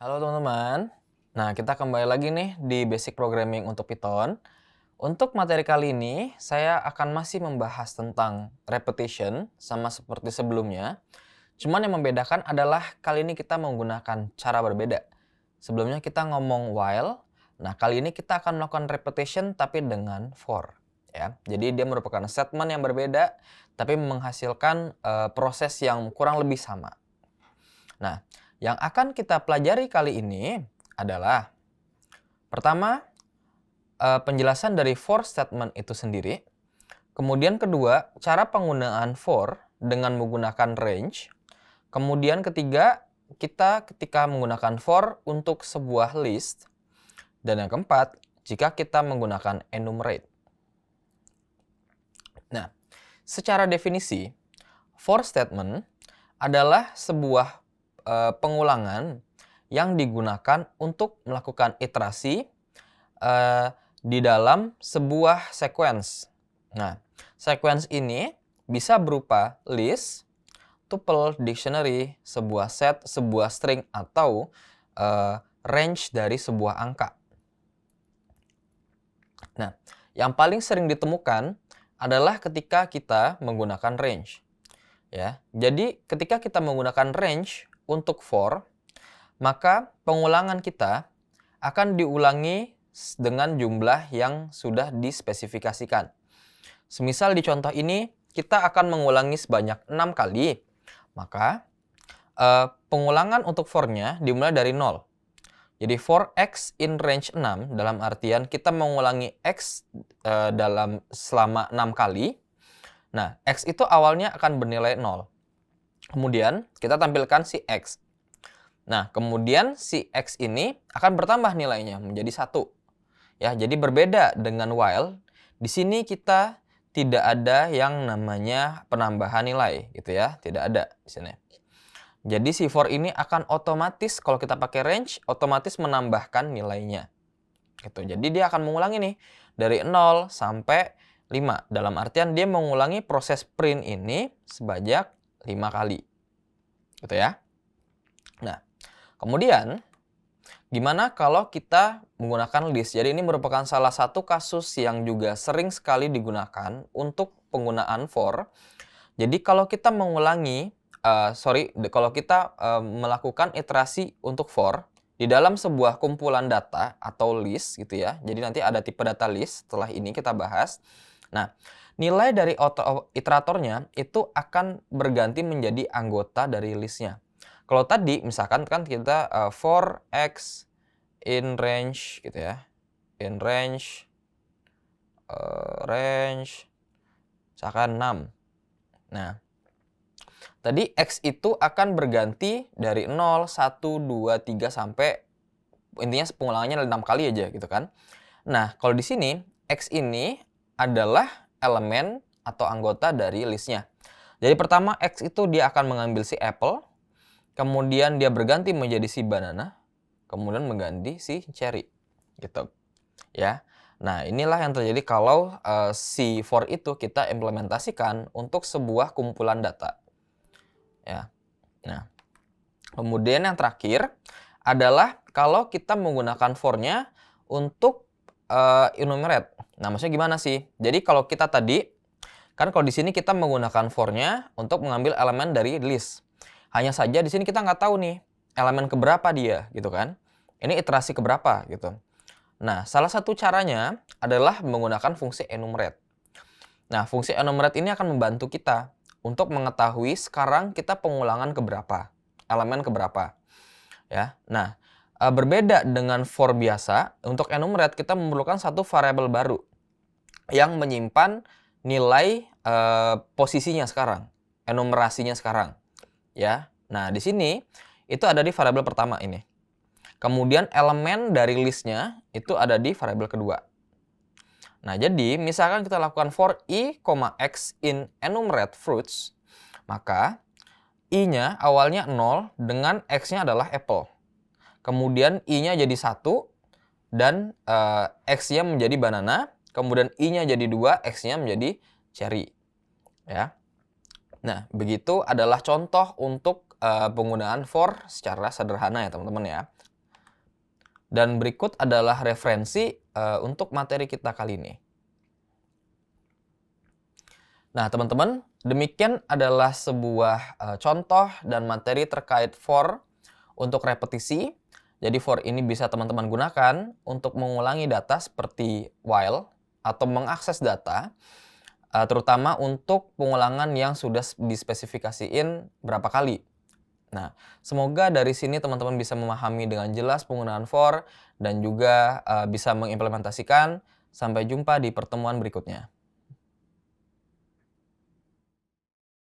Halo teman-teman. Nah, kita kembali lagi nih di Basic Programming untuk Python. Untuk materi kali ini, saya akan masih membahas tentang repetition sama seperti sebelumnya. Cuman yang membedakan adalah kali ini kita menggunakan cara berbeda. Sebelumnya kita ngomong while. Nah, kali ini kita akan melakukan repetition tapi dengan for. Ya, jadi dia merupakan statement yang berbeda tapi menghasilkan proses yang kurang lebih sama. Nah, yang akan kita pelajari kali ini adalah pertama, penjelasan dari for statement itu sendiri. Kemudian kedua, cara penggunaan for dengan menggunakan range. Kemudian ketiga, kita ketika menggunakan for untuk sebuah list. Dan yang keempat, jika kita menggunakan enumerate. Nah, secara definisi, for statement adalah sebuah pengulangan yang digunakan untuk melakukan iterasi di dalam sebuah sequence. Nah, sequence ini bisa berupa list, tuple, dictionary, sebuah set, sebuah string, atau range dari sebuah angka. Nah, yang paling sering ditemukan adalah ketika kita menggunakan range. Ya, jadi ketika kita menggunakan range untuk for, maka pengulangan kita akan diulangi dengan jumlah yang sudah dispesifikasikan. Semisal di contoh ini, kita akan mengulangi sebanyak 6 kali, maka pengulangan untuk for-nya dimulai dari 0. Jadi for x in range 6, dalam artian kita mengulangi x selama 6 kali. Nah, x itu awalnya akan bernilai 0. Kemudian kita tampilkan si x. Nah, kemudian si x ini akan bertambah nilainya menjadi 1. Ya, jadi berbeda dengan while. Di sini kita tidak ada yang namanya penambahan nilai gitu ya, tidak ada di sini. Jadi si for ini akan otomatis kalau kita pakai range otomatis menambahkan nilainya. Gitu. Jadi dia akan mengulangi nih dari 0 sampai 5. Dalam artian dia mengulangi proses print ini sebanyak 5 kali. Gitu ya. Nah, kemudian gimana kalau kita menggunakan list? Jadi ini merupakan salah satu kasus yang juga sering sekali digunakan untuk penggunaan for. Jadi kalau kita mengulangi, kalau kita melakukan iterasi untuk for di dalam sebuah kumpulan data atau list gitu ya. Jadi nanti ada tipe data list, setelah ini kita bahas. Nah, nilai dari iteratornya itu akan berganti menjadi anggota dari listnya. Kalau tadi misalkan kan kita for x in range gitu ya. In range misalkan 6. Nah, tadi x itu akan berganti dari 0, 1, 2, 3 sampai intinya pengulangannya 6 kali aja gitu kan. Nah, kalau di sini x ini adalah elemen atau anggota dari listnya. Jadi pertama x itu dia akan mengambil si apple, kemudian dia berganti menjadi si banana, kemudian mengganti si cherry gitu. Ya. Nah, inilah yang terjadi kalau si for itu kita implementasikan untuk sebuah kumpulan data. Ya. Nah, kemudian yang terakhir adalah kalau kita menggunakan for-nya untuk enumerate. Nah, maksudnya gimana sih? Jadi kalau kita tadi, kan kalau di sini kita menggunakan for-nya untuk mengambil elemen dari list. Hanya saja di sini kita nggak tahu nih elemen keberapa dia, gitu kan? Ini iterasi keberapa, gitu. Nah, salah satu caranya adalah menggunakan fungsi enumerate. Nah, fungsi enumerate ini akan membantu kita untuk mengetahui sekarang kita pengulangan keberapa, elemen keberapa. Ya, nah, berbeda dengan for biasa, untuk enumerate kita memerlukan satu variabel baru yang menyimpan nilai posisinya sekarang, enumerasinya sekarang. Ya, nah di sini itu ada di variabel pertama ini. Kemudian elemen dari listnya itu ada di variabel kedua. Nah, jadi misalkan kita lakukan for i, x in enumerate fruits, maka i-nya awalnya 0 dengan x-nya adalah apple. Kemudian i-nya jadi 1 dan x-nya menjadi banana, kemudian i-nya jadi 2, x-nya menjadi cherry. Ya. Nah, begitu adalah contoh untuk penggunaan for secara sederhana ya teman-teman ya. Dan berikut adalah referensi untuk materi kita kali ini. Nah, teman-teman, demikian adalah sebuah contoh dan materi terkait for untuk repetisi. Jadi for ini bisa teman-teman gunakan untuk mengulangi data seperti while atau mengakses data, terutama untuk pengulangan yang sudah dispesifikasiin berapa kali. Nah, semoga dari sini teman-teman bisa memahami dengan jelas penggunaan for dan juga bisa mengimplementasikan. Sampai jumpa di pertemuan berikutnya.